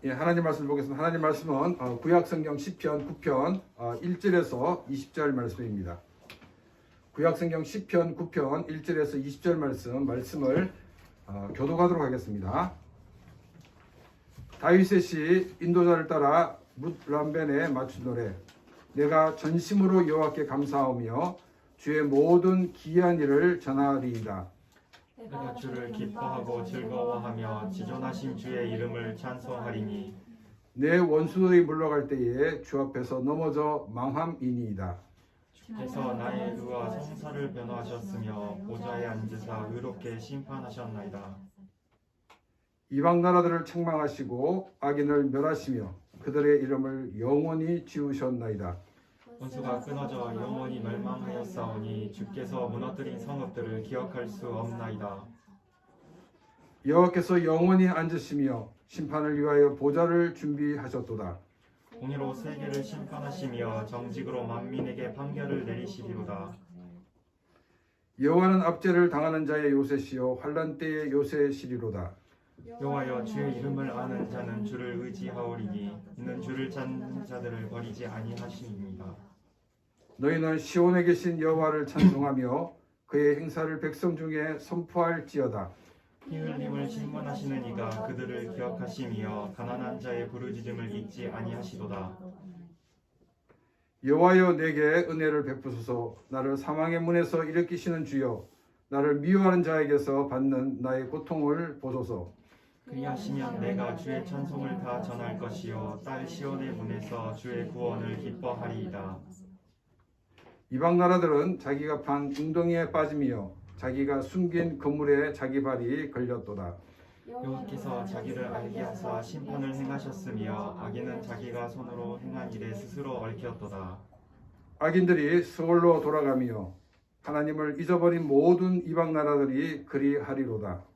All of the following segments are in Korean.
예, 하나님 말씀을 보겠습니다. 하나님 말씀은 구약성경 시편 9편 1절에서 20절 말씀입니다. 구약성경 시편 9편 1절에서 20절 말씀을 교독하도록 하겠습니다. 다윗의 시 인도자를 따라 뭇람벤에 맞춘 노래. 내가 전심으로 여호와께 감사하며 주의 모든 기이한 일을 전하리이다. 내가 주를 기뻐하고 즐거워하며 지존하신 주의 이름을 찬송하리니 내 원수들이 물러갈 때에 주 앞에서 넘어져 망함이니이다. 주께서 나의 의와 성사를 변호하셨으며 보좌에 앉으사 의롭게 심판하셨나이다. 이방 나라들을 책망하시고 악인을 멸하시며 그들의 이름을 영원히 지우셨나이다. 원수가 끊어져 영원히 멸망하였사오니 주께서 무너뜨린 성읍들을 기억할 수 없나이다. 여호와께서 영원히 앉으시며 심판을 위하여 보좌를 준비하셨도다. 공의로 세계를 심판하시며 정직으로 만민에게 판결을 내리시리로다. 여호와는 압제를 당하는 자의 요새시요 환난 때의 요새시리로다. 여호와여, 주의 이름을 아는 자는 주를 의지하오리니 이는 주를 찾는 자들을 버리지 아니하시니이다. 너희는 시온에 계신 여호와를 찬송하며 그의 행사를 백성 중에 선포할지어다. 피 흘림을 신문하시는 이가 그들을 기억하시며 가난한 자의 부르짖음을 잊지 아니하시도다. 여호와여, 내게 은혜를 베푸소서. 나를 사망의 문에서 일으키시는 주여, 나를 미워하는 자에게서 받는 나의 고통을 보소서. 그리하시면 내가 주의 찬송을 다 전할 것이요 딸 시온의 문에서 주의 구원을 기뻐하리이다. 이방 나라들은 자기가 판 웅덩이에 빠짐이요 자기가 숨긴 그물에 자기 발이 걸렸도다. 여호와께서 자기를 알게 하사 심판을 행하셨으며 악인은 자기가 손으로 행한 일에 스스로 얽혔도다. 악인들이 서울로 돌아가며 하나님을 잊어버린 모든 이방 나라들이 그리하리로다.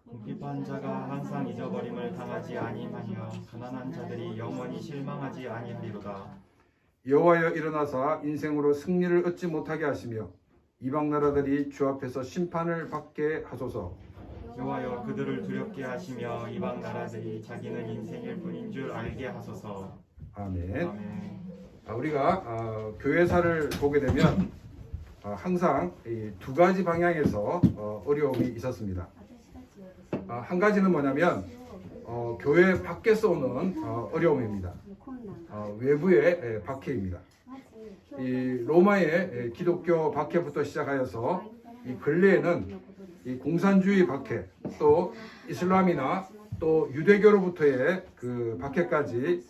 궁핍한 자가 항상 잊어버림을 당하지 아니하며 가난한 자들이 영원히 실망하지 아니하리로다. 여호와여, 일어나사 인생으로 승리를 얻지 못하게 하시며 이방 나라들이 주 앞에서 심판을 받게 하소서. 여호와여, 그들을 두렵게 하시며 이방 나라들이 자기는 인생일 뿐인 줄 알게 하소서. 아멘. 아멘. 우리가 교회사를 보게 되면 항상 이 두 가지 방향에서 어려움이 있었습니다. 한 가지는 뭐냐면 교회 밖에서 오는 어려움입니다. 외부의 박해입니다. 이 로마의 기독교 박해부터 시작하여서 이 근래에는 이 공산주의 박해, 또 이슬람이나 또 유대교로부터의 그 박해까지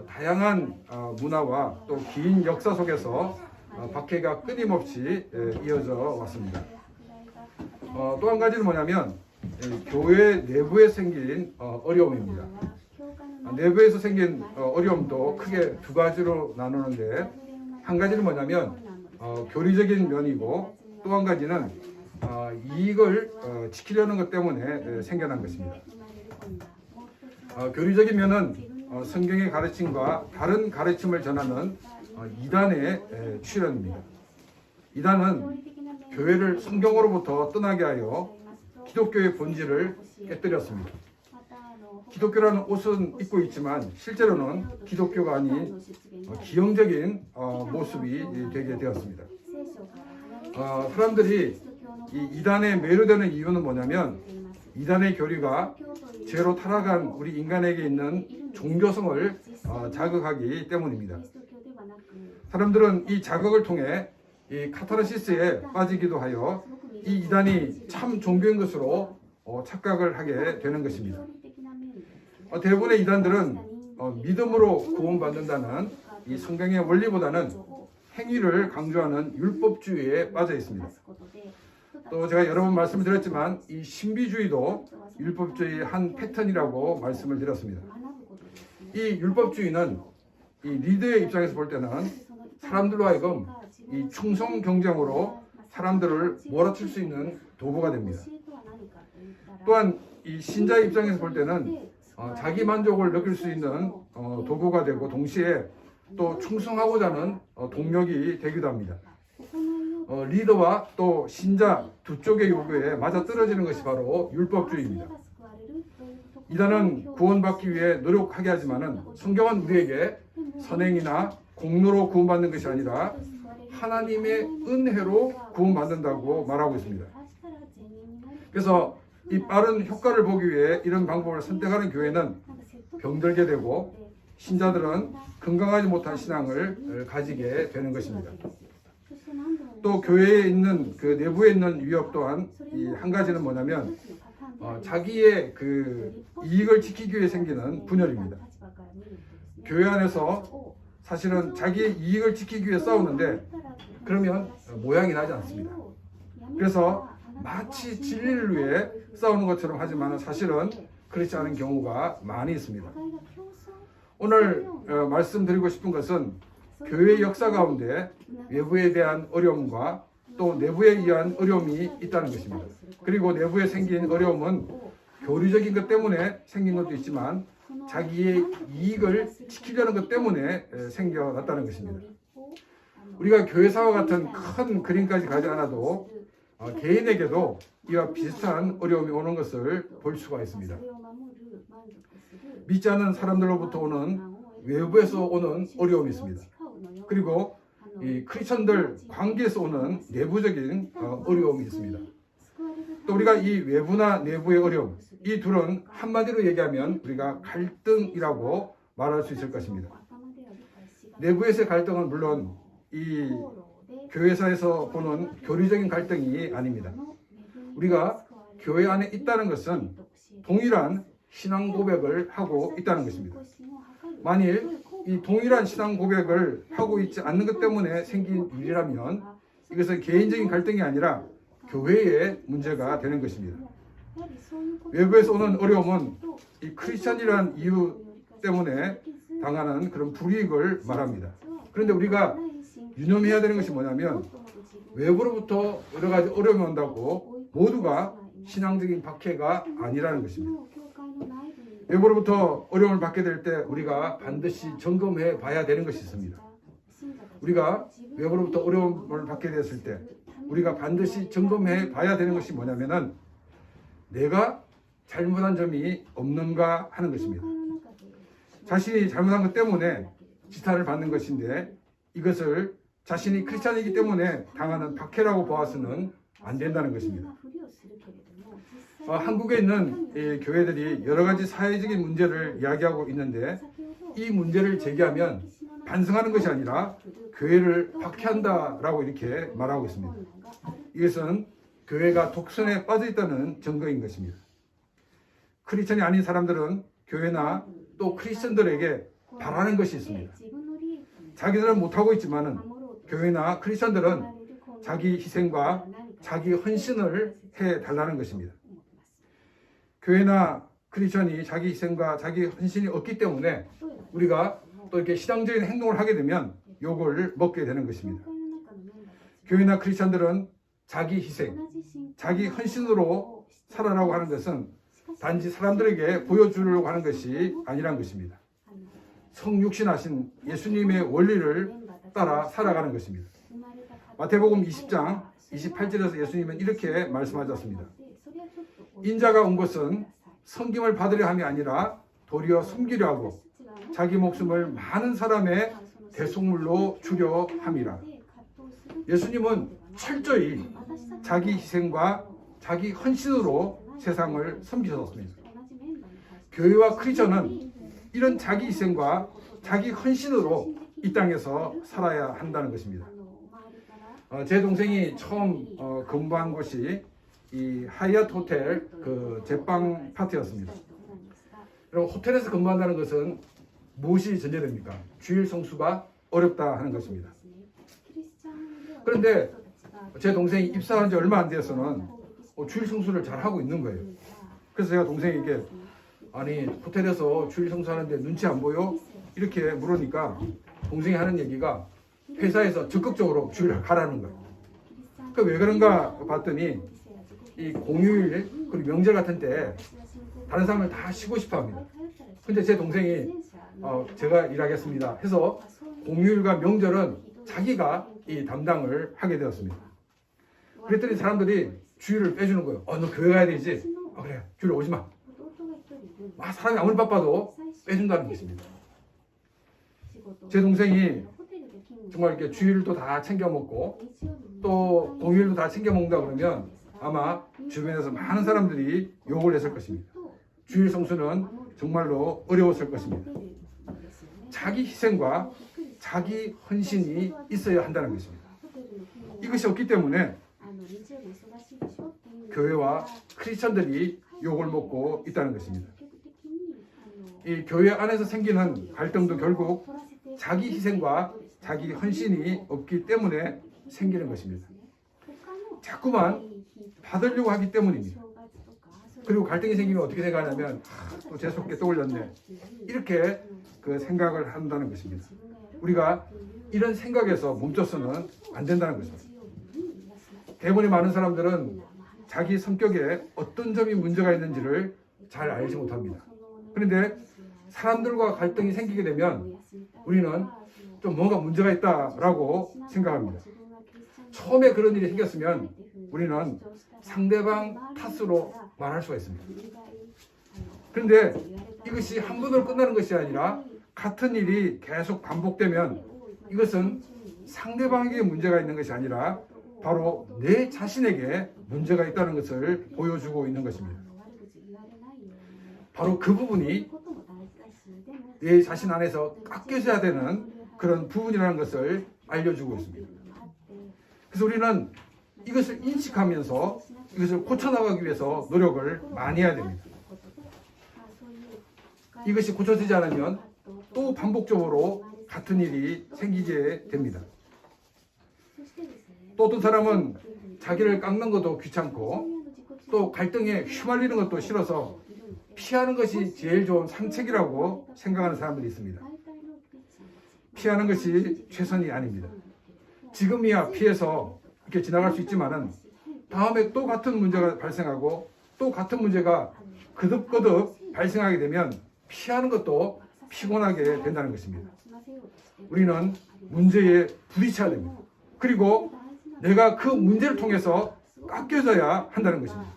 다양한 문화와 또 긴 역사 속에서 박해가 끊임없이 이어져 왔습니다. 또 한 가지는 뭐냐면 교회 내부에 생긴 어려움입니다. 내부에서 생긴 어려움도 크게 두 가지로 나누는데, 한 가지는 뭐냐면 교리적인 면이고, 또 한 가지는 이익을 지키려는 것 때문에 생겨난 것입니다. 교리적인 면은 성경의 가르침과 다른 가르침을 전하는 이단의 출현입니다. 이단은 교회를 성경으로부터 떠나게 하여 기독교의 본질을 깨뜨렸습니다. 기독교라는 옷은 입고 있지만 실제로는 기독교가 아닌 기형적인 모습이 되게 되었습니다. 사람들이 이 이단에 매료되는 이유는 뭐냐면 이단의 교리가 죄로 타락한 우리 인간에게 있는 종교성을 자극하기 때문입니다. 사람들은 이 자극을 통해 이 카타르시스에 빠지기도 하여 이 이단이 참 종교인 것으로 착각을 하게 되는 것입니다. 대부분의 이단들은 믿음으로 구원받는다는 이 성경의 원리보다는 행위를 강조하는 율법주의에 빠져 있습니다. 또 제가 여러 번 말씀을 드렸지만 이 신비주의도 율법주의의 한 패턴이라고 말씀을 드렸습니다. 이 율법주의는 이 리더의 입장에서 볼 때는 사람들로 하여금 이 충성 경쟁으로 사람들을 몰아칠 수 있는 도구가 됩니다. 또한 이 신자의 입장에서 볼 때는 자기 만족을 느낄 수 있는 도구가 되고, 동시에 또 충성하고자 하는 동력이 되기도 합니다. 리더와 또 신자 두 쪽의 요구에 맞아떨어지는 것이 바로 율법주의입니다. 이단은 구원받기 위해 노력하게 하지만은 성경은 우리에게 선행이나 공로로 구원받는 것이 아니라 하나님의 은혜로 구원받는다고 말하고 있습니다. 그래서 이 빠른 효과를 보기 위해 이런 방법을 선택하는 교회는 병들게 되고 신자들은 건강하지 못한 신앙을 가지게 되는 것입니다. 또 교회에 있는 그 내부에 있는 위협 또한 이 한 가지는 뭐냐면 자기의 그 이익을 지키기 위해 생기는 분열입니다. 교회 안에서 사실은 자기의 이익을 지키기 위해 싸우는데 그러면 모양이 나지 않습니다. 그래서 마치 진리를 위해 싸우는 것처럼 하지만 사실은 그렇지 않은 경우가 많이 있습니다. 오늘 말씀드리고 싶은 것은 교회 역사 가운데 외부에 대한 어려움과 또 내부에 의한 어려움이 있다는 것입니다. 그리고 내부에 생긴 어려움은 교리적인 것 때문에 생긴 것도 있지만 자기의 이익을 지키려는 것 때문에 생겨났다는 것입니다. 우리가 교회사와 같은 큰 그림까지 가지 않아도 개인에게도 이와 비슷한 어려움이 오는 것을 볼 수가 있습니다. 믿지 않는 사람들로부터 오는 외부에서 오는 어려움이 있습니다. 그리고 이 크리스천들 관계에서 오는 내부적인 어려움이 있습니다. 또 우리가 이 외부나 내부의 어려움, 이 둘은 한마디로 얘기하면 우리가 갈등이라고 말할 수 있을 것입니다. 내부에서의 갈등은 물론 이 교회사에서 보는 교리적인 갈등이 아닙니다. 우리가 교회 안에 있다는 것은 동일한 신앙 고백을 하고 있다는 것입니다. 만일 이 동일한 신앙 고백을 하고 있지 않는 것 때문에 생긴 일이라면 이것은 개인적인 갈등이 아니라 교회의 문제가 되는 것입니다. 외부에서 오는 어려움은 이 크리스천이라는 이유 때문에 당하는 그런 불이익을 말합니다. 그런데 우리가 유념해야 되는 것이 뭐냐면 외부로부터 여러 가지 어려움이 온다고 모두가 신앙적인 박해가 아니라는 것입니다. 외부로부터 어려움을 받게 될 때 우리가 반드시 점검해 봐야 되는 것이 있습니다. 우리가 외부로부터 어려움을 받게 되었을 때 우리가 반드시 점검해 봐야 되는 것이 뭐냐면은 내가 잘못한 점이 없는가 하는 것입니다. 자신이 잘못한 것 때문에 지탄을 받는 것인데 이것을 자신이 크리스찬이기 때문에 당하는 박해라고 보아서는 안 된다는 것입니다. 한국에 있는 교회들이 여러 가지 사회적인 문제를 이야기하고 있는데 이 문제를 제기하면 반성하는 것이 아니라 교회를 박해한다라고 이렇게 말하고 있습니다. 이것은 교회가 독선에 빠져 있다는 증거인 것입니다. 크리스천이 아닌 사람들은 교회나 또 크리스천들에게 바라는 것이 있습니다. 자기들은 못하고 있지만은 교회나 크리스천들은 자기 희생과 자기 헌신을 해달라는 것입니다. 교회나 크리스천이 자기 희생과 자기 헌신이 없기 때문에 우리가 또 이렇게 신앙적인 행동을 하게 되면 욕을 먹게 되는 것입니다. 교회나 크리스천들은 자기 희생, 자기 헌신으로 살아라고 하는 것은 단지 사람들에게 보여주려고 하는 것이 아니란 것입니다. 성육신하신 예수님의 원리를 따라 살아가는 것입니다. 마태복음 20장 28절에서 예수님은 이렇게 말씀하셨습니다. 인자가 온 것은 섬김을 받으려 함이 아니라 도리어 섬기려 하고 자기 목숨을 많은 사람의 대속물로 주려 함이라. 예수님은 철저히 자기 희생과 자기 헌신으로 세상을 섬기셨습니다. 교회와 크리스천은 이런 자기 희생과 자기 헌신으로 이 땅에서 살아야 한다는 것입니다. 제 동생이 처음 근무한 곳이 이 하얏트 호텔 그 제빵 파트였습니다. 그리고 호텔에서 근무한다는 것은 무엇이 전제됩니까? 주일 성수가 어렵다 하는 것입니다. 그런데 제 동생이 입사한 지 얼마 안 되어서는 주일 성수를 잘 하고 있는 거예요. 그래서 제가 동생에게 아니 호텔에서 주일 성수하는데 눈치 안 보여? 이렇게 물으니까 동생이 하는 얘기가 회사에서 적극적으로 주일을 가라는 거예요. 그 왜 그런가 봤더니 이 공휴일 그리고 명절 같은 때 다른 사람을 다 쉬고 싶어 합니다. 근데 제 동생이 제가 일하겠습니다 해서 공휴일과 명절은 자기가 이 담당을 하게 되었습니다. 그랬더니 사람들이 주일을 빼주는 거예요. 너 교회 가야 되지? 그래 주일 오지 마. 사람이 아무리 바빠도 빼준다는 것입니다. 제 동생이 정말 이렇게 주일도 다 챙겨 먹고 또 공휴일도 다 챙겨 먹는다 그러면 아마 주변에서 많은 사람들이 욕을 했을 것입니다. 주일 성수는 정말로 어려웠을 것입니다. 자기 희생과 자기 헌신이 있어야 한다는 것입니다. 이것이 없기 때문에 교회와 크리스천들이 욕을 먹고 있다는 것입니다. 이 교회 안에서 생기는 갈등도 결국 자기 희생과 자기 헌신이 없기 때문에 생기는 것입니다. 자꾸만 받으려고 하기 때문입니다. 그리고 갈등이 생기면 어떻게 생각하냐면 또 재수없게 떠올렸네 이렇게 그 생각을 한다는 것입니다. 우리가 이런 생각에서 멈춰서는 안 된다는 것입니다. 대부분의 많은 사람들은 자기 성격에 어떤 점이 문제가 있는지를 잘 알지 못합니다. 그런데 사람들과 갈등이 생기게 되면 우리는 좀 뭔가 문제가 있다라고 생각합니다. 처음에 그런 일이 생겼으면 우리는 상대방 탓으로 말할 수가 있습니다. 그런데 이것이 한 번으로 끝나는 것이 아니라 같은 일이 계속 반복되면 이것은 상대방에게 문제가 있는 것이 아니라 바로 내 자신에게 문제가 있다는 것을 보여주고 있는 것입니다. 바로 그 부분이 내 자신 안에서 깎여져야 되는 그런 부분이라는 것을 알려주고 있습니다. 그래서 우리는 이것을 인식하면서 이것을 고쳐나가기 위해서 노력을 많이 해야 됩니다. 이것이 고쳐지지 않으면 또 반복적으로 같은 일이 생기게 됩니다. 또 어떤 사람은 자기를 깎는 것도 귀찮고 또 갈등에 휘말리는 것도 싫어서 피하는 것이 제일 좋은 상책이라고 생각하는 사람들이 있습니다. 피하는 것이 최선이 아닙니다. 지금이야 피해서 이렇게 지나갈 수 있지만은 다음에 또 같은 문제가 발생하고 또 같은 문제가 거듭거듭 발생하게 되면 피하는 것도 피곤하게 된다는 것입니다. 우리는 문제에 부딪혀야 됩니다. 그리고 내가 그 문제를 통해서 깎여져야 한다는 것입니다.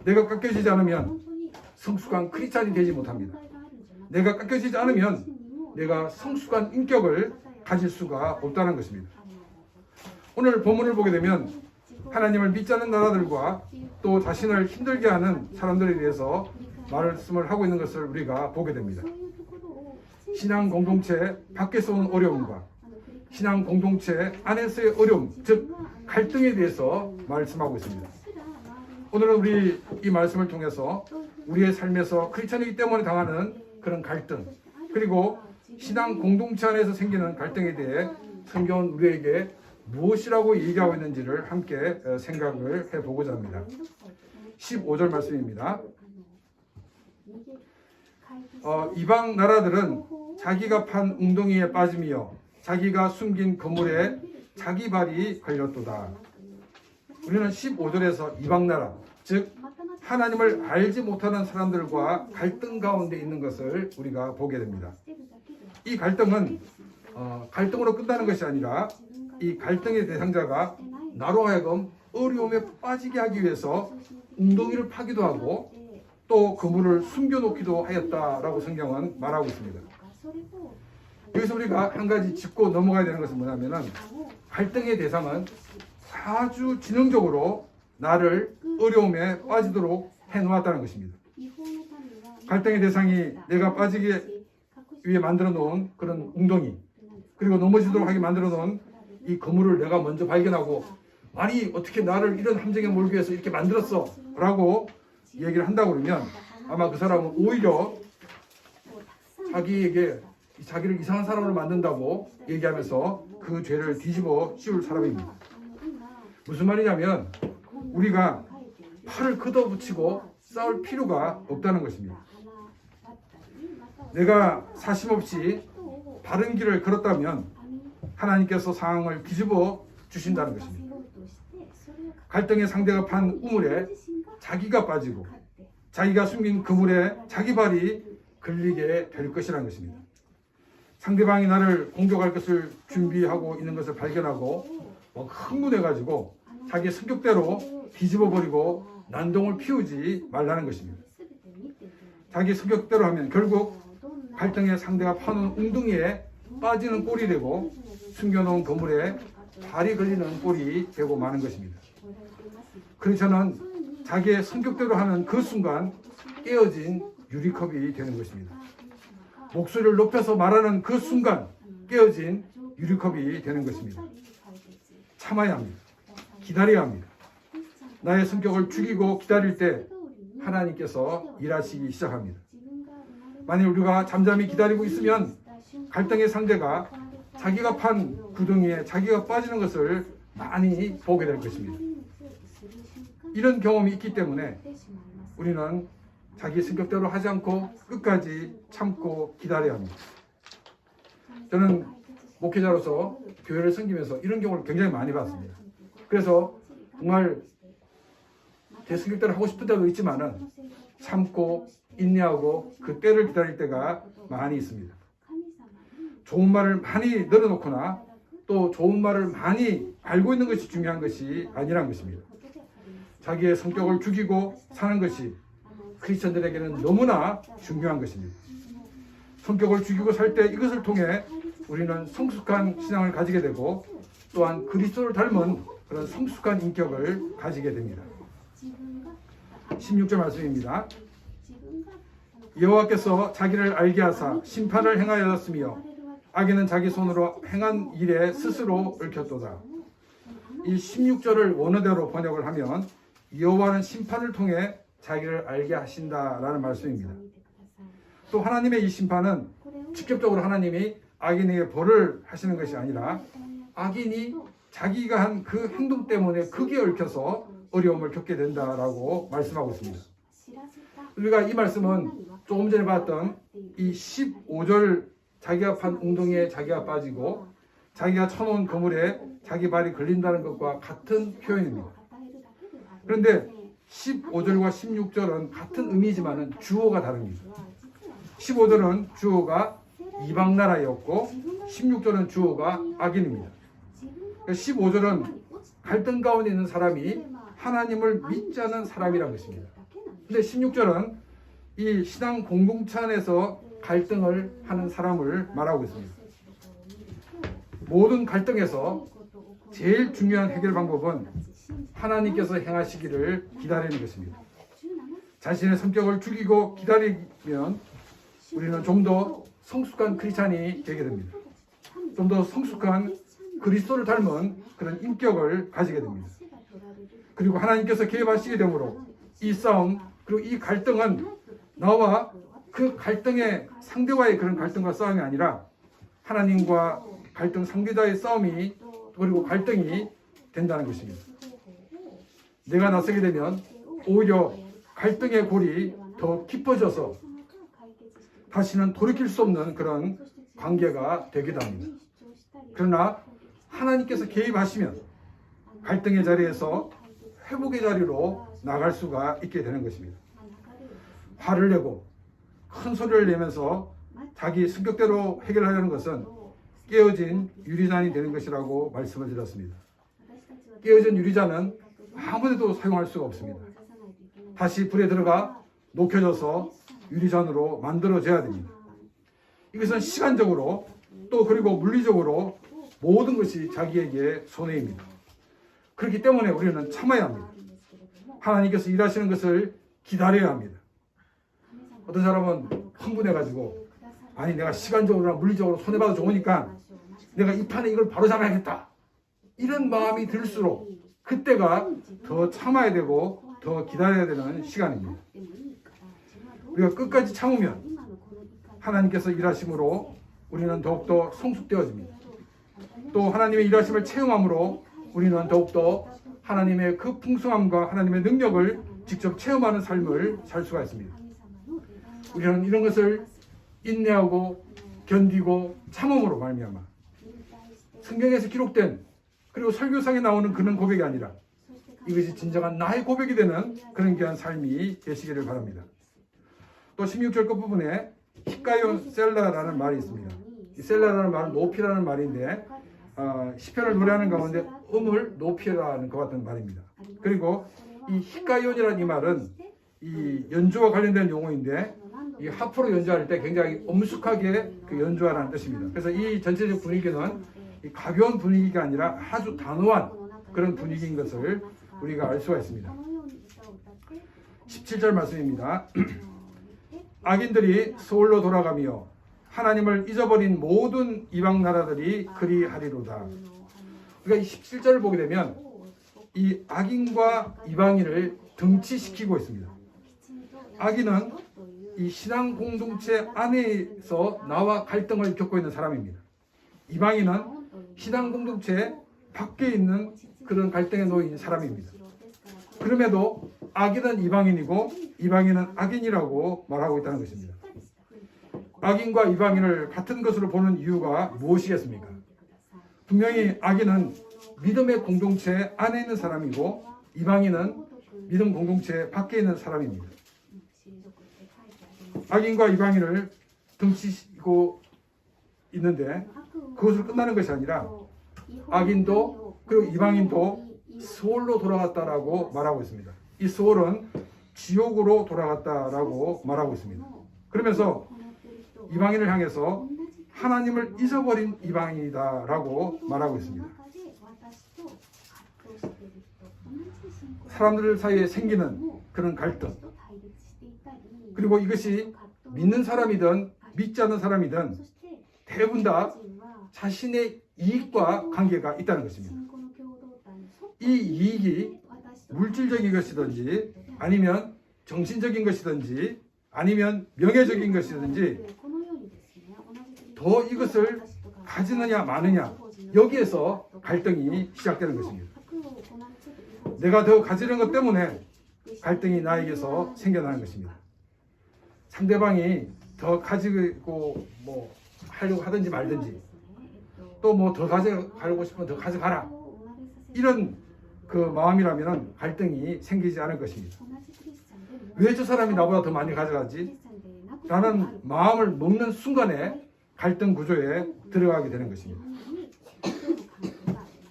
내가 깎여지지 않으면 성숙한 크리스찬이 되지 못합니다. 내가 깎여지지 않으면 내가 성숙한 인격을 가질 수가 없다는 것입니다. 오늘 본문을 보게 되면 하나님을 믿지 않는 나라들과 또 자신을 힘들게 하는 사람들에 대해서 말씀을 하고 있는 것을 우리가 보게 됩니다. 신앙 공동체 밖에서 온 어려움과 신앙 공동체 안에서의 어려움, 즉 갈등에 대해서 말씀하고 있습니다. 오늘은 우리 이 말씀을 통해서 우리의 삶에서 크리스천이기 때문에 당하는 그런 갈등, 그리고 신앙 공동체 안에서 생기는 갈등에 대해 성경은 우리에게 무엇이라고 얘기하고 있는지를 함께 생각을 해보고자 합니다. 15절 말씀입니다. 이방 나라들은 자기가 판 웅덩이에 빠짐이여 자기가 숨긴 그물에 자기 발이 걸렸도다. 우리는 15절에서 이방 나라, 즉 하나님을 알지 못하는 사람들과 갈등 가운데 있는 것을 우리가 보게 됩니다. 이 갈등은 갈등으로 끝나는 것이 아니라 이 갈등의 대상자가 나로 하여금 어려움에 빠지게 하기 위해서 웅덩이를 파기도 하고 또 그물을 숨겨놓기도 하였다라고 성경은 말하고 있습니다. 여기서 우리가 한 가지 짚고 넘어가야 되는 것은 뭐냐면은 갈등의 대상은 아주 지능적으로 나를 어려움에 빠지도록 해놓았다는 것입니다. 갈등의 대상이 내가 빠지기 위해 만들어 놓은 그런 웅덩이, 그리고 넘어지도록 하게 만들어 놓은 이 그물을 내가 먼저 발견하고 아니 어떻게 나를 이런 함정에 몰기 위해서 이렇게 만들었어 라고 얘기를 한다고 그러면 아마 그 사람은 오히려 자기를 이상한 사람으로 만든다고 얘기하면서 그 죄를 뒤집어 씌울 사람입니다. 무슨 말이냐면 우리가 팔을 걷어붙이고 싸울 필요가 없다는 것입니다. 내가 사심없이 바른 길을 걸었다면 하나님께서 상황을 뒤집어 주신다는 것입니다. 갈등의 상대가 판 우물에 자기가 빠지고 자기가 숨긴 그물에 자기 발이 걸리게 될 것이라는 것입니다. 상대방이 나를 공격할 것을 준비하고 있는 것을 발견하고 흥분해가지고 자기 성격대로 뒤집어버리고 난동을 피우지 말라는 것입니다. 자기 성격대로 하면 결국 갈등의 상대가 파는 웅덩이에 빠지는 꼴이 되고 숨겨놓은 거물에 발이 걸리는 꼴이 되고 마는 것입니다. 그래서 저는 자기의 성격대로 하는 그 순간 깨어진 유리컵이 되는 것입니다. 목소리를 높여서 말하는 그 순간 깨어진 유리컵이 되는 것입니다. 참아야 합니다. 기다려야 합니다. 나의 성격을 죽이고 기다릴 때 하나님께서 일하시기 시작합니다. 만약 우리가 잠잠히 기다리고 있으면 갈등의 상대가 자기가 판 구덩이에 자기가 빠지는 것을 많이 보게 될 것입니다. 이런 경험이 있기 때문에 우리는 자기 성격대로 하지 않고 끝까지 참고 기다려야 합니다. 저는 목회자로서 교회를 섬기면서 이런 경우를 굉장히 많이 봤습니다. 그래서 정말 제 성격대로 하고 싶은 때도 있지만은 참고 인내하고 그 때를 기다릴 때가 많이 있습니다. 좋은 말을 많이 늘어놓거나 또 좋은 말을 많이 알고 있는 것이 중요한 것이 아니란 것입니다. 자기의 성격을 죽이고 사는 것이 크리스천들에게는 너무나 중요한 것입니다. 성격을 죽이고 살 때 이것을 통해 우리는 성숙한 신앙을 가지게 되고 또한 그리스도를 닮은 그런 성숙한 인격을 가지게 됩니다. 16절 말씀입니다. 여호와께서 자기를 알게 하사 심판을 행하였으며 악인은 자기 손으로 행한 일에 스스로 얽혔도다. 이 16절을 원어대로 번역을 하면 여호와는 심판을 통해 자기를 알게 하신다라는 말씀입니다. 또 하나님의 이 심판은 직접적으로 하나님이 악인에게 벌을 하시는 것이 아니라 악인이 자기가 한 그 행동 때문에 극에 얽혀서 어려움을 겪게 된다라고 말씀하고 있습니다. 우리가 이 말씀은 조금 전에 봤던 이 15절 자기가 판 웅덩이에 자기가 빠지고 자기가 쳐놓은 그물에 자기 발이 걸린다는 것과 같은 표현입니다. 그런데 15절과 16절은 같은 의미지만 주어가 다릅니다. 15절은 주어가 이방 나라였고 16절은 주어가 악인입니다. 15절은 갈등 가운데 있는 사람이 하나님을 믿지 않는 사람이라는 것입니다. 근데 16절은 이 신앙 공동체 안에서 갈등을 하는 사람을 말하고 있습니다. 모든 갈등에서 제일 중요한 해결 방법은 하나님께서 행하시기를 기다리는 것입니다. 자신의 성격을 죽이고 기다리면 우리는 좀 더 성숙한 크리스찬이 되게 됩니다. 좀 더 성숙한 그리스도를 닮은 그런 인격을 가지게 됩니다. 그리고 하나님께서 개입하시게 되므로 이 싸움 그리고 이 갈등은 나와 그 갈등의 상대와의 그런 갈등과 싸움이 아니라 하나님과 갈등 상대자의 싸움이 그리고 갈등이 된다는 것입니다. 내가 나서게 되면 오히려 갈등의 골이 더 깊어져서 다시는 돌이킬 수 없는 그런 관계가 되기도 합니다. 그러나 하나님께서 개입하시면 갈등의 자리에서 회복의 자리로 나갈 수가 있게 되는 것입니다. 화를 내고 큰 소리를 내면서 자기 성격대로 해결하려는 것은 깨어진 유리잔이 되는 것이라고 말씀을 드렸습니다. 깨어진 유리잔은 아무데도 사용할 수가 없습니다. 다시 불에 들어가 녹여져서 유리잔으로 만들어져야 됩니다. 이것은 시간적으로 또 그리고 물리적으로 모든 것이 자기에게 손해입니다. 그렇기 때문에 우리는 참아야 합니다. 하나님께서 일하시는 것을 기다려야 합니다. 어떤 사람은 흥분해가지고 아니 내가 시간적으로나 물리적으로 손해봐도 좋으니까 내가 이 판에 이걸 바로 잡아야겠다 이런 마음이 들수록 그때가 더 참아야 되고 더 기다려야 되는 시간입니다. 우리가 끝까지 참으면 하나님께서 일하심으로 우리는 더욱더 성숙되어집니다. 또 하나님의 일하심을 체험함으로 우리는 더욱더 하나님의 그 풍성함과 하나님의 능력을 직접 체험하는 삶을 살 수가 있습니다. 우리는 이런 것을 인내하고 견디고 참음으로 말미암아 성경에서 기록된 그리고 설교상에 나오는 그런 고백이 아니라 이것이 진정한 나의 고백이 되는 그런 귀한 삶이 되시기를 바랍니다. 또 16절 끝부분에 히카이온 셀라라는 말이 있습니다. 이 셀라라는 말은 높이라는 말인데 시편을 노래하는 가운데 음을 높이라는 것 같은 말입니다. 그리고 이 히카이온이라는 이 말은 이 연주와 관련된 용어인데 이 하프로 연주할 때 굉장히 엄숙하게 그 연주하라는 뜻입니다. 그래서 이 전체적 분위기는 이 가벼운 분위기가 아니라 아주 단호한 그런 분위기인 것을 우리가 알 수가 있습니다. 17절 말씀입니다. 악인들이 서울로 돌아가며 하나님을 잊어버린 모든 이방 나라들이 그리하리로다. 그러니까 이 17절을 보게 되면 이 악인과 이방인을 등치시키고 있습니다. 악인은 이 신앙 공동체 안에서 나와 갈등을 겪고 있는 사람입니다. 이방인은 신앙 공동체 밖에 있는 그런 갈등에 놓인 사람입니다. 그럼에도 악인은 이방인이고 이방인은 악인이라고 말하고 있다는 것입니다. 악인과 이방인을 같은 것으로 보는 이유가 무엇이겠습니까? 분명히 악인은 믿음의 공동체 안에 있는 사람이고 이방인은 믿음 공동체 밖에 있는 사람입니다. 악인과 이방인을 등치시고 있는데 그것으로 끝나는 것이 아니라 악인도 그리고 이방인도 소홀로 돌아갔다라고 말하고 있습니다. 이 소홀은 지옥으로 돌아갔다라고 말하고 있습니다. 그러면서 이방인을 향해서 하나님을 잊어버린 이방인이다라고 말하고 있습니다. 사람들 사이에 생기는 그런 갈등, 그리고 이것이 믿는 사람이든 믿지 않는 사람이든 대부분 다 자신의 이익과 관계가 있다는 것입니다. 이 이익이 물질적인 것이든지 아니면 정신적인 것이든지 아니면 명예적인 것이든지 더 이것을 가지느냐 마느냐 여기에서 갈등이 시작되는 것입니다. 내가 더 가지는 것 때문에 갈등이 나에게서 생겨나는 것입니다. 상대방이 더 가지고 뭐 하려고 하든지 말든지 또 뭐 더 가져가려고 싶으면 더 가져가라 이런 그 마음이라면 갈등이 생기지 않을 것입니다. 왜 저 사람이 나보다 더 많이 가져가지? 라는 마음을 먹는 순간에 갈등 구조에 들어가게 되는 것입니다.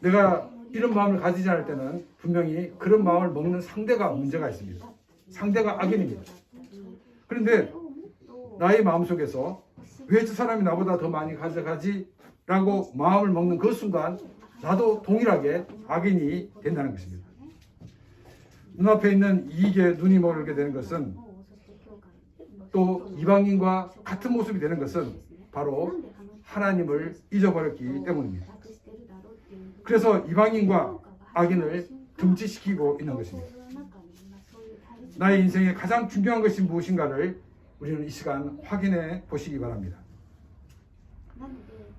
내가 이런 마음을 가지지 않을 때는 분명히 그런 마음을 먹는 상대가 문제가 있습니다. 상대가 악인입니다. 그런데 나의 마음속에서 왜 저 사람이 나보다 더 많이 가져가지? 라고 마음을 먹는 그 순간 나도 동일하게 악인이 된다는 것입니다. 눈앞에 있는 이익에 눈이 멀게 되는 것은 또 이방인과 같은 모습이 되는 것은 바로 하나님을 잊어버렸기 때문입니다. 그래서 이방인과 악인을 등치시키고 있는 것입니다. 나의 인생에 가장 중요한 것이 무엇인가를 우리는 이 시간 확인해 보시기 바랍니다.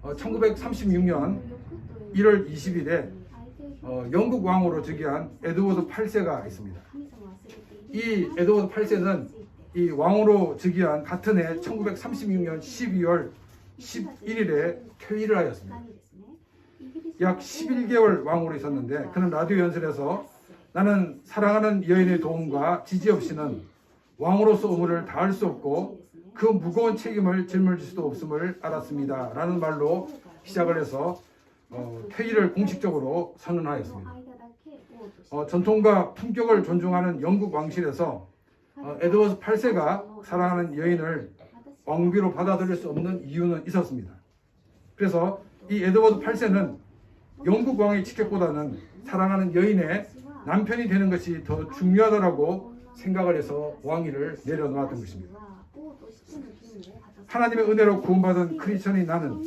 1936년 1월 20일에 영국 왕으로 즉위한 에드워드 8세가 있습니다. 이 에드워드 8세는 이 왕으로 즉위한 같은 해 1936년 12월 11일에 퇴위를 하였습니다. 약 11개월 왕으로 있었는데 그는 라디오 연설에서 나는 사랑하는 여인의 도움과 지지 없이는 왕으로서 의무를 다할 수 없고 그 무거운 책임을 짊어질 수도 없음을 알았습니다. 라는 말로 시작을 해서 퇴위를 공식적으로 선언하였습니다. 전통과 품격을 존중하는 영국 왕실에서 에드워드 8세가 사랑하는 여인을 왕비로 받아들일 수 없는 이유는 있었습니다. 그래서 이 에드워드 8세는 영국 왕의 직책보다는 사랑하는 여인의 남편이 되는 것이 더 중요하다고 생각을 해서 왕위를 내려놓았던 것입니다. 하나님의 은혜로 구원받은 크리스천이 나는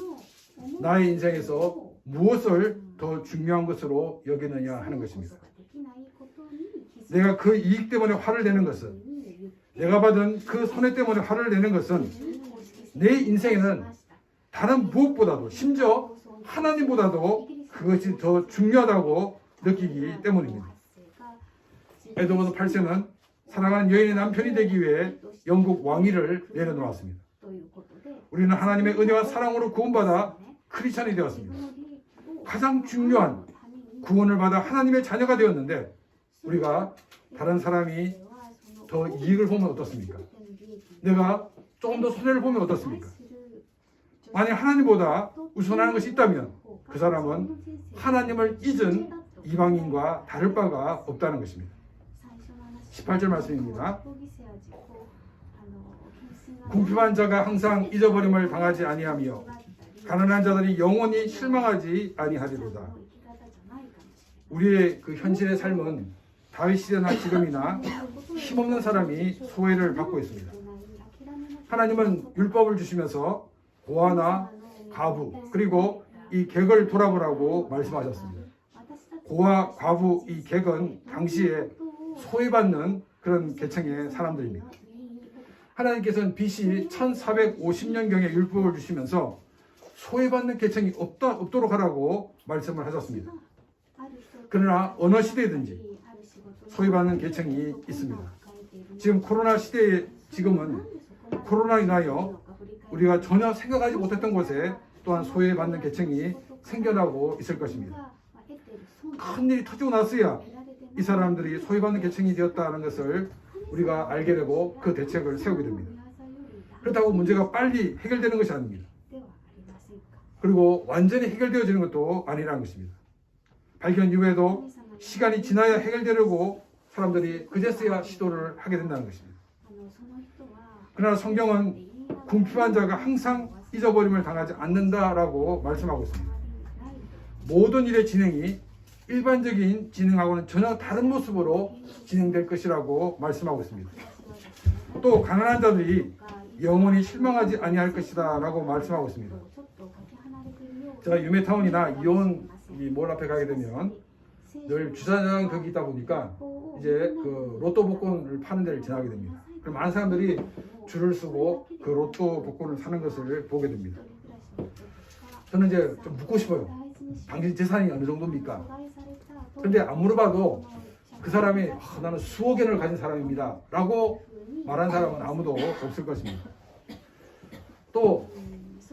나의 인생에서 무엇을 더 중요한 것으로 여기느냐 하는 것입니다. 내가 그 이익 때문에 화를 내는 것은, 내가 받은 그 손해 때문에 화를 내는 것은 내 인생에는 다른 무엇보다도 심지어 하나님보다도 그것이 더 중요하다고 느끼기 때문입니다. 에드워드 8세는 사랑하는 여인의 남편이 되기 위해 영국 왕위를 내려놓았습니다. 우리는 하나님의 은혜와 사랑으로 구원받아 크리스천이 되었습니다. 가장 중요한 구원을 받아 하나님의 자녀가 되었는데 우리가 다른 사람이 더 이익을 보면 어떻습니까? 내가 조금 더 손해를 보면 어떻습니까? 만약 하나님보다 우선하는 것이 있다면 그 사람은 하나님을 잊은 이방인과 다를 바가 없다는 것입니다. 18절 말씀입니다. 궁핍한 자가 항상 잊어버림을 당하지 아니하며 가난한 자들이 영원히 실망하지 아니하리로다. 우리의 그 현실의 삶은 다윗 시대나 지금이나 힘없는 사람이 소외를 받고 있습니다. 하나님은 율법을 주시면서 고아나 과부 그리고 이 객을 돌아보라고 말씀하셨습니다. 고아, 과부, 이 객은 당시에 소외받는 그런 계층의 사람들입니다. 하나님께서는 BC 1450년경에 율법을 주시면서 소외받는 계층이 없도록 하라고 말씀을 하셨습니다. 그러나 어느 시대든지 소외받는 계층이 있습니다. 지금 코로나 시대에 지금은 코로나로 인하여 우리가 전혀 생각하지 못했던 곳에 또한 소외받는 계층이 생겨나고 있을 것입니다. 큰 일이 터지고 났어야 이 사람들이 소외받는 계층이 되었다는 것을 우리가 알게 되고 그 대책을 세우게 됩니다. 그렇다고 문제가 빨리 해결되는 것이 아닙니다. 그리고 완전히 해결되어지는 것도 아니라는 것입니다. 발견 이후에도 시간이 지나야 해결되려고 사람들이 그제서야 시도를 하게 된다는 것입니다. 그러나 성경은 궁핍한 자가 항상 잊어버림을 당하지 않는다라고 말씀하고 있습니다. 모든 일의 진행이 일반적인 진행하고는 전혀 다른 모습으로 진행될 것이라고 말씀하고 있습니다. 또 가난한 자들이 영원히 실망하지 아니할 것이다 라고 말씀하고 있습니다. 제가 유메타운이나 이온 몰 앞에 가게 되면 늘 주차장 거기 있다 보니까 이제 그 로또 복권을 파는 데를 지나게 됩니다. 그럼 많은 사람들이 줄을 서고 그 로또 복권을 사는 것을 보게 됩니다. 저는 이제 좀 묻고 싶어요. 당신 재산이 어느 정도입니까? 그런데 안 물어봐도 그 사람이 나는 수억 엔을 가진 사람입니다 라고 말한 사람은 아무도 없을 것입니다. 또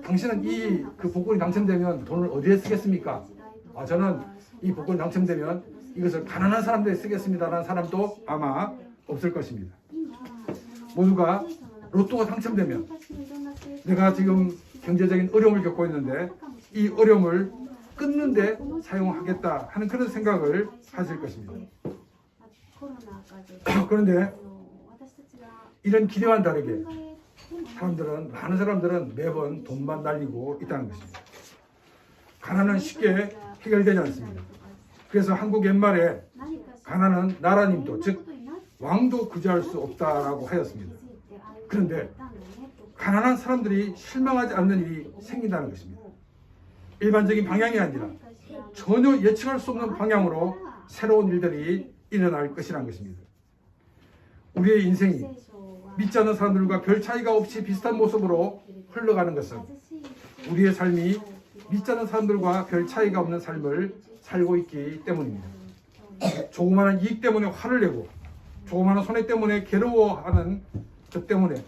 당신은 그 복권이 당첨되면 돈을 어디에 쓰겠습니까? 저는 이 복권이 당첨되면 이것을 가난한 사람들에 쓰겠습니다 라는 사람도 아마 없을 것입니다. 모두가 로또가 당첨되면 내가 지금 경제적인 어려움을 겪고 있는데 이 어려움을 끊는데 사용하겠다 하는 그런 생각을 하실 것입니다. 그런데 이런 기대와는 다르게 많은 사람들은 매번 돈만 날리고 있다는 것입니다. 가난은 쉽게 해결되지 않습니다. 그래서 한국 옛말에 가난은 나라님도 즉 왕도 구제할 수 없다라고 하였습니다. 그런데 가난한 사람들이 실망하지 않는 일이 생긴다는 것입니다. 일반적인 방향이 아니라 전혀 예측할 수 없는 방향으로 새로운 일들이 일어날 것이라는 것입니다. 우리의 인생이 믿지 않는 사람들과 별 차이가 없이 비슷한 모습으로 흘러가는 것은 우리의 삶이 믿지 않는 사람들과 별 차이가 없는 삶을 살고 있기 때문입니다. 조그마한 이익 때문에 화를 내고 조그마한 손해 때문에 괴로워하는 것 때문에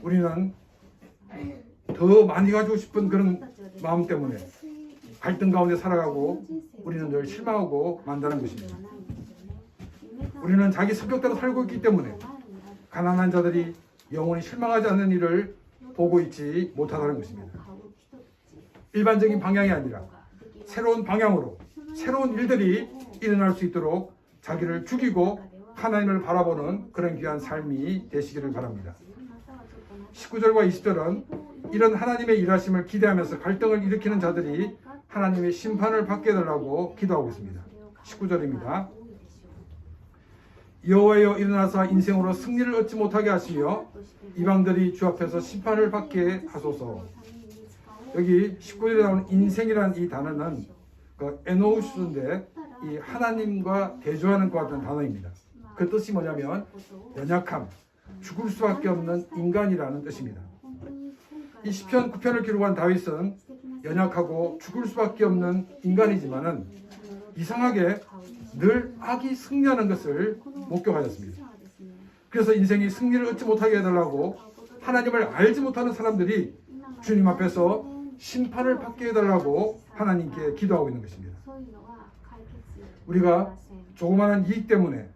우리는 더 많이 가지고 싶은 그런 마음 때문에 갈등 가운데 살아가고 우리는 늘 실망하고 만다는 것입니다. 우리는 자기 성격대로 살고 있기 때문에 가난한 자들이 영원히 실망하지 않는 일을 보고 있지 못하다는 것입니다. 일반적인 방향이 아니라 새로운 방향으로 새로운 일들이 일어날 수 있도록 자기를 죽이고 하나님을 바라보는 그런 귀한 삶이 되시기를 바랍니다. 19절과 20절은 이런 하나님의 일하심을 기대하면서 갈등을 일으키는 자들이 하나님의 심판을 받게 해달라고 기도하고 있습니다. 19절입니다. 여호와여 일어나사 인생으로 승리를 얻지 못하게 하시며 이방들이 주 앞에서 심판을 받게 하소서. 여기 19절에 나오는 인생이라는 이 단어는 그 에노우스인데 이 하나님과 대조하는 것 같은 단어입니다. 그 뜻이 뭐냐면 연약함, 죽을 수밖에 없는 인간이라는 뜻입니다. 이 시편 9편을 기록한 다윗은 연약하고 죽을 수밖에 없는 인간이지만은 이상하게 늘 악이 승리하는 것을 목격하였습니다. 그래서 인생이 승리를 얻지 못하게 해달라고 하나님을 알지 못하는 사람들이 주님 앞에서 심판을 받게 해달라고 하나님께 기도하고 있는 것입니다. 우리가 조그마한 이익 때문에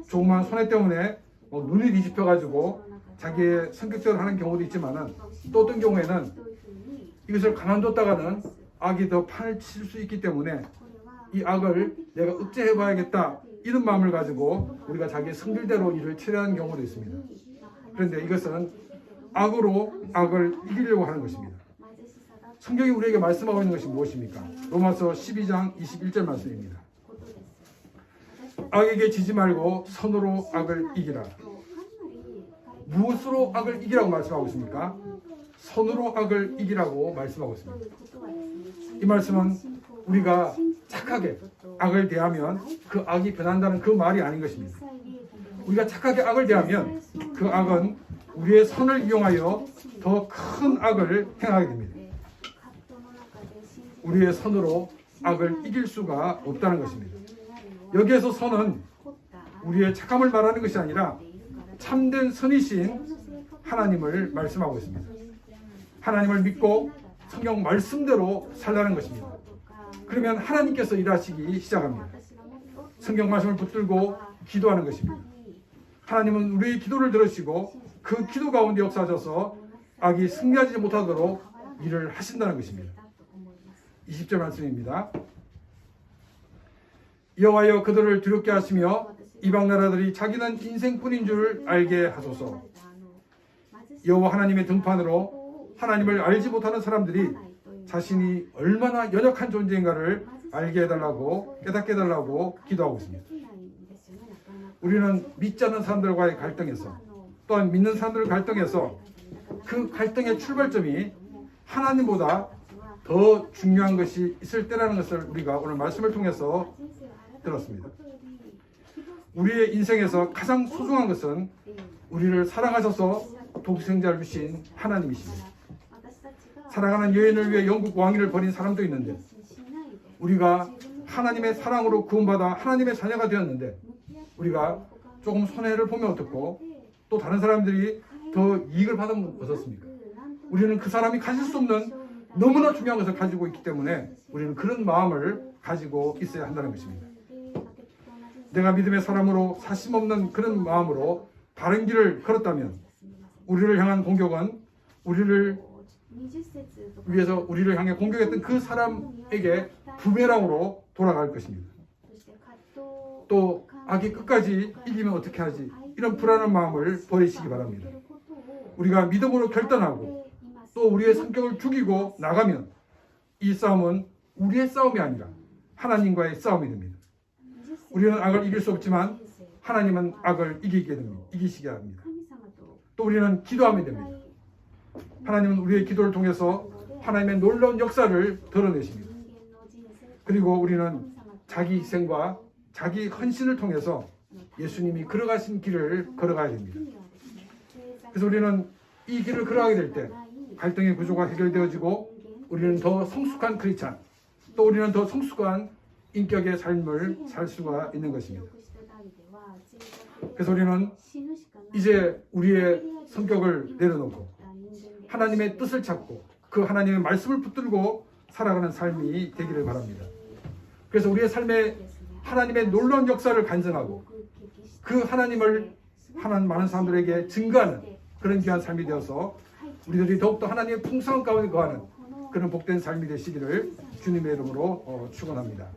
조그마한 손해 때문에 눈이 뒤집혀가지고 자기의 성격대로 하는 경우도 있지만은 또 어떤 경우에는 이것을 가만뒀다가는 악이 더 판을 칠 수 있기 때문에 이 악을 내가 억제해봐야겠다 이런 마음을 가지고 우리가 자기의 성질대로 일을 처리하는 경우도 있습니다. 그런데 이것은 악으로 악을 이기려고 하는 것입니다. 성경이 우리에게 말씀하고 있는 것이 무엇입니까? 로마서 12장 21절 말씀입니다. 악에게 지지 말고 선으로 악을 이기라. 무엇으로 악을 이기라고 말씀하고 있습니까? 선으로 악을 이기라고 말씀하고 있습니다. 이 말씀은 우리가 착하게 악을 대하면 그 악이 변한다는 그 말이 아닌 것입니다. 우리가 착하게 악을 대하면 그 악은 우리의 선을 이용하여 더 큰 악을 행하게 됩니다. 우리의 선으로 악을 이길 수가 없다는 것입니다. 여기에서 선은 우리의 착함을 말하는 것이 아니라 참된 선이신 하나님을 말씀하고 있습니다. 하나님을 믿고 성경 말씀대로 살라는 것입니다. 그러면 하나님께서 일하시기 시작합니다. 성경 말씀을 붙들고 기도하는 것입니다. 하나님은 우리의 기도를 들으시고 그 기도 가운데 역사하셔서 악이 승리하지 못하도록 일을 하신다는 것입니다. 20절 말씀입니다. 여호와여 그들을 두렵게 하시며 이방 나라들이 자기는 인생뿐인 줄 알게 하소서. 여호와 하나님의 등판으로 하나님을 알지 못하는 사람들이 자신이 얼마나 연약한 존재인가를 알게 해달라고 깨닫게 해달라고 기도하고 있습니다. 우리는 믿지 않는 사람들과의 갈등에서 또한 믿는 사람들 갈등에서 그 갈등의 출발점이 하나님보다 더 중요한 것이 있을 때라는 것을 우리가 오늘 말씀을 통해서 들었습니다. 우리의 인생에서 가장 소중한 것은 우리를 사랑하셔서 독생자를 주신 하나님이십니다. 사랑하는 여인을 위해 영국 왕위를 버린 사람도 있는데 우리가 하나님의 사랑으로 구원받아 하나님의 자녀가 되었는데 우리가 조금 손해를 보면 어떻고 또 다른 사람들이 더 이익을 받으면 어떻습니까? 우리는 그 사람이 가질 수 없는 너무나 중요한 것을 가지고 있기 때문에 우리는 그런 마음을 가지고 있어야 한다는 것입니다. 내가 믿음의 사람으로 사심없는 그런 마음으로 바른 길을 걸었다면 우리를 향한 공격은 우리를 위해서 우리를 향해 공격했던 그 사람에게 부메랑으로 돌아갈 것입니다. 또 악이 끝까지 이기면 어떻게 하지? 이런 불안한 마음을 버리시기 바랍니다. 우리가 믿음으로 결단하고 또 우리의 성격을 죽이고 나가면 이 싸움은 우리의 싸움이 아니라 하나님과의 싸움이 됩니다. 우리는 악을 이길 수 없지만 하나님은 악을 이기게 됩니다. 이기시게 합니다. 또 우리는 기도하면 됩니다. 하나님은 우리의 기도를 통해서 하나님의 놀라운 역사를 드러내십니다. 그리고 우리는 자기 희생과 자기 헌신을 통해서 예수님이 걸어가신 길을 걸어가야 됩니다. 그래서 우리는 이 길을 걸어가게 될 때 갈등의 구조가 해결되어지고 우리는 더 성숙한 크리스찬, 또 우리는 더 성숙한 인격의 삶을 살 수가 있는 것입니다. 그래서 우리는 이제 우리의 성격을 내려놓고 하나님의 뜻을 찾고 그 하나님의 말씀을 붙들고 살아가는 삶이 되기를 바랍니다. 그래서 우리의 삶에 하나님의 놀라운 역사를 간증하고 그 하나님을 많은 사람들에게 증거하는 그런 귀한 삶이 되어서 우리들이 더욱더 하나님의 풍성한 가운데 거하는 그런 복된 삶이 되시기를 주님의 이름으로 축원합니다.